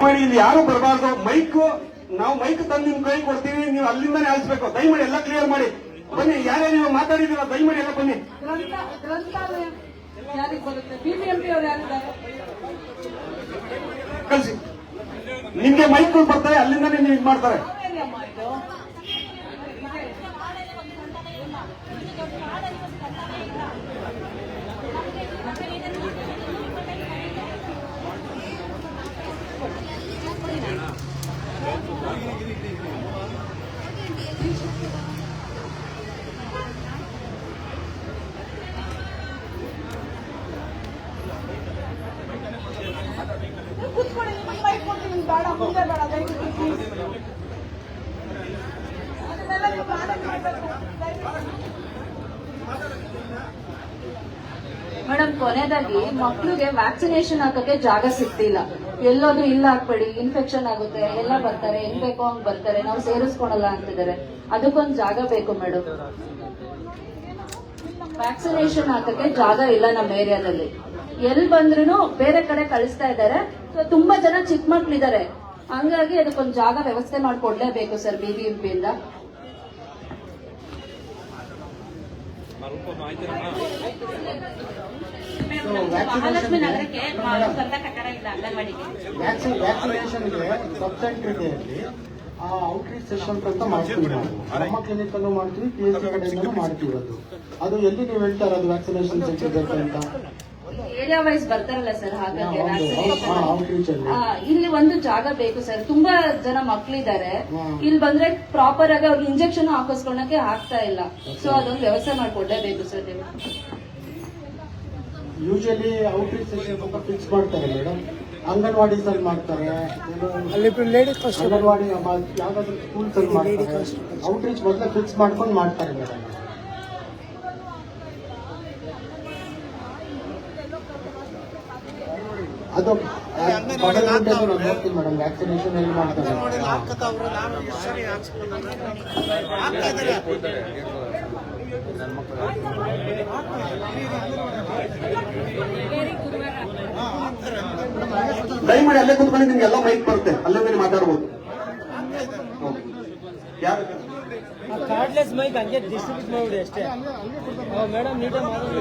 ಮಾಡಿ ಇಲ್ಲಿ ಯಾರು ಬರಬಾರ್ದು. ನಾವು ಮೈಕ್ ತಂದು ನಿಮ್ ಕೈ ಕೊಡ್ತೀವಿ, ನೀವು ಅಲ್ಲಿಂದಾನೇ ಆಲಿಸ್ಬೇಕು. ದಯಮಾಡಿ ಎಲ್ಲ ಕ್ಲಿಯರ್ ಮಾಡಿ ಬನ್ನಿ. ಯಾರ್ಯಾರು ನೀವು ಮಾತಾಡಿದಿರ ದಯಮಾಡಿ ಎಲ್ಲ ಬನ್ನಿ. ಗ್ರಂಥಾಲಯ ಯಾರಿಗೆ ಬರುತ್ತೆ? ಬಿಬಿಎಂಪಿ ಅವರು ಯಾರಿದ್ದಾರೆ? ಕಳಿಸಿ. ನಿಮ್ಗೆ ಮೈಕ್ ಬರ್ತಾರೆ, ಅಲ್ಲಿಂದಾನೇ ನೀವು ಇದು ಮಾಡ್ತಾರೆ. ಮೇಡಮ್, ಕೊನೆಯದಾಗಿ ಮಕ್ಳಿಗೆ ವ್ಯಾಕ್ಸಿನೇಷನ್ ಹಾಕಕ್ಕೆ ಜಾಗ ಸಿಗ್ತಿಲ್ಲ. ಎಲ್ಲೋದು ಇಲ್ಲ ಹಾಕ್ಬೇಡಿ, ಇನ್ಫೆಕ್ಷನ್ ಆಗುತ್ತೆ, ಎಲ್ಲ ಬರ್ತಾರೆ, ಹೆಂಗ್ ಬೇಕೋ ಹಂಗ್ ಬರ್ತಾರೆ, ನಾವು ಸೇರಿಸ್ಕೊಳಲ್ಲ ಅಂತಿದ್ದಾರೆ. ಅದಕ್ಕೊಂದು ಜಾಗ ಬೇಕು ಮೇಡಮ್. ವ್ಯಾಕ್ಸಿನೇಷನ್ ಹಾಕಕ್ಕೆ ಜಾಗ ಇಲ್ಲ ನಮ್ಮ ಏರಿಯಾದಲ್ಲಿ. ಎಲ್ಲಿ ಬಂದ್ರು ಬೇರೆ ಕಡೆ ಕಳಿಸ್ತಾ ಇದ್ದಾರೆ. ತುಂಬಾ ಜನ ಚಿಕ್ಕ ಮಕ್ಳಿದ್ದಾರೆ, ಹಂಗಾಗಿ ಅದಕ್ಕೊಂದು ಜಾಗ ವ್ಯವಸ್ಥೆ ಮಾಡಿಕೊಡ್ಲೇಬೇಕು ಸರ್ ಬಿಬಿಎಂಪಿಯಿಂದ. ಮಹಾಲಕ್ಷ್ಮಿ ನಗರಕ್ಕೆ ಸ್ವಂತ ಕಟ್ಟಡ ಇಲ್ಲ ಅಂಗನವಾಡಿಗೆ. ವ್ಯಾಕ್ಸಿನೇಷನ್ಗೆ ಸಬ್ ಸೆಂಟರ್ ಇದೆ ಅಲ್ಲಿ. ಔಟ್ರೀಚ್ ಸೆಷನ್ ಅಂತ ಮಾಡ್ತೀವಿ ನಾವು. ನಮ್ಮ ಕ್ಲಿನಿಕ್ ಅಲ್ಲೂ ಮಾಡ್ತೀವಿ, PHC ಕಡೆಯಿಂದಲೂ ಮಾಡ್ತೀವಿ. ಅದು ಎಲ್ಲಿ ನೀವು ಹೇಳ್ತಾರೆ ಅದು ವ್ಯಾಕ್ಸಿನೇಷನ್ ಸೆಂಟರ್ ಬೇಕು ಅಂತ ಏರಿಯಾ ವೈಸ್ ಬರ್ತಾರಲ್ಲ ಸರ್, ಹಾಗಾಗಿ ಔಟ್ರೀಚ್ ಅಲ್ಲಿ ಇಲ್ಲಿ ಒಂದು ಜಾಗ ಬೇಕು ಸರ್. ತುಂಬಾ ಜನ ಮಕ್ಳಿದ್ದಾರೆ, ಇಲ್ಲಿ ಬಂದ್ರೆ ಪ್ರಾಪರ್ ಆಗಿ ಅವ್ರಿಗೆ ಇಂಜೆಕ್ಷನ್ ಹಾಕಿಸ್ಕೊಳಕ್ಕೆ ಆಗ್ತಾ ಇಲ್ಲ. ಸೊ ಅದೊಂದು ವ್ಯವಸ್ಥೆ ಮಾಡ್ಕೊಡ್ಲೇಬೇಕು ಸರ್ ನೀವು. ಯೂಶಲಿ ಔಟ್ರೀಚ್ ಸೆಷನ್ ಅಂತ ಫಿಕ್ಸ್ ಮಾಡ್ತಾರೆ ಮೇಡಮ್. ಅಂಗನವಾಡೀಸ್ ಅಲ್ಲಿ ಮಾಡ್ತಾರೆ, ಅಂಗನವಾಡಿ ಯಾವ್ದಾದ್ರು ಸ್ಕೂಲ್ಸ್ ಅಲ್ಲಿ ಮಾಡ್ತಾರೆ. ಔಟ್ರೀಚ್ ಮೊದಲೇ ಫಿಕ್ಸ್ ಮಾಡ್ಕೊಂಡು ಮಾಡ್ತಾರೆ ಮೇಡಮ್. ಅದು ನೋಡ್ತೀನಿ ಮೇಡಮ್, ವ್ಯಾಕ್ಸಿನೇಷನ್ ಎಲ್ಲಿ ಮಾಡ್ತಾರೆ. ದಯಮಾಡಿ ಅಲ್ಲೇ ಕುತ್ಕೊಂಡು ನಿಮ್ಗೆಲ್ಲ ಮೈಕ್ ಬರುತ್ತೆ, ಅಲ್ಲೇ ಮೇಲೆ ಮಾತಾಡ್ಬೋದು. ಯಾರು ಕಾರ್ಡ್ಲೆಸ್ ಮೈಕ್ ಹಂಗೆ ಡಿಸ್ಟ್ರಿಬ್ಯೂಟ್ ಮಾಡಿಬಿಡಿ ಅಷ್ಟೇ ಮೇಡಮ್. ನೀಟಾಗಿ ಮಾತಾಡಿ.